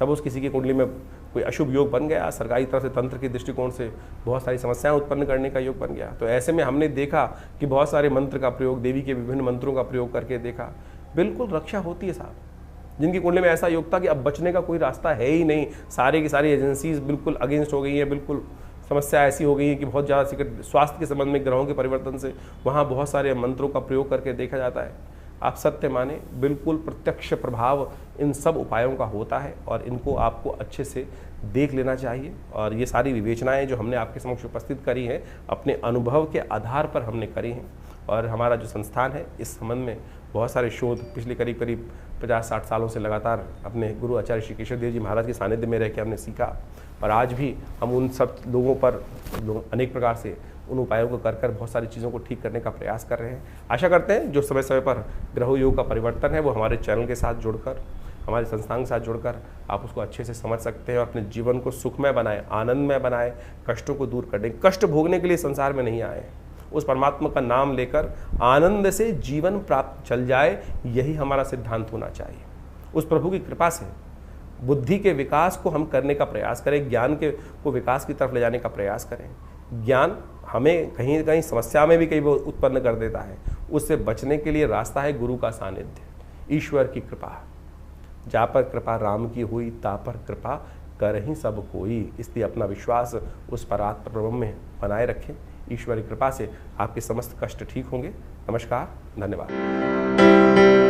Speaker 1: सपोज किसी की कुंडली में कोई अशुभ योग बन गया, सरकारी तरफ से तंत्र के दृष्टिकोण से बहुत सारी समस्याएं उत्पन्न करने का योग बन गया, तो ऐसे में हमने देखा कि बहुत सारे मंत्र का प्रयोग, देवी के विभिन्न मंत्रों का प्रयोग करके देखा, बिल्कुल रक्षा होती है साहब। जिनकी कुंडली में ऐसा योग था कि अब बचने का कोई रास्ता है ही नहीं, सारी की सारी एजेंसीज बिल्कुल अगेंस्ट हो गई हैं, बिल्कुल समस्या ऐसी हो गई है कि बहुत ज़्यादा स्वास्थ्य के संबंध में ग्रहों के परिवर्तन से वहाँ बहुत सारे मंत्रों का प्रयोग करके देखा जाता है। आप सत्य माने, बिल्कुल प्रत्यक्ष प्रभाव इन सब उपायों का होता है और इनको आपको अच्छे से देख लेना चाहिए। और ये सारी विवेचनाएं जो हमने आपके समक्ष उपस्थित करी हैं, अपने अनुभव के आधार पर हमने करी हैं। और हमारा जो संस्थान है, इस संबंध में बहुत सारे शोध पिछले करीब 50-60 सालों से लगातार अपने गुरु आचार्य श्री केशव देव जी महाराज के सानिध्य में रह के हमने सीखा। और आज भी हम उन सब लोगों पर अनेक प्रकार से उन उपायों को कर बहुत सारी चीज़ों को ठीक करने का प्रयास कर रहे हैं। आशा करते हैं जो समय समय पर ग्रह योग का परिवर्तन है वो हमारे चैनल के साथ जुड़कर, हमारे संस्थान के साथ जुड़कर आप उसको अच्छे से समझ सकते हैं और अपने जीवन को सुखमय बनाएं, आनंदमय बनाएं, कष्टों को दूर कर दें। कष्ट भोगने के लिए संसार में नहीं आए, उस परमात्मा का नाम लेकर आनंद से जीवन प्राप्त चल जाए, यही हमारा सिद्धांत होना चाहिए। उस प्रभु की कृपा से बुद्धि के विकास को हम करने का प्रयास करें, ज्ञान के को विकास की तरफ ले जाने का प्रयास करें। ज्ञान हमें कहीं न कहीं समस्या में भी कई बार उत्पन्न कर देता है, उससे बचने के लिए रास्ता है गुरु का सानिध्य, ईश्वर की कृपा। जा पर कृपा राम की हुई, ता पर कृपा करहि सब कोई। इसलिए अपना विश्वास उस परात्पर ब्रह्म में बनाए रखें। ईश्वर की कृपा से आपके समस्त कष्ट ठीक होंगे। नमस्कार, धन्यवाद।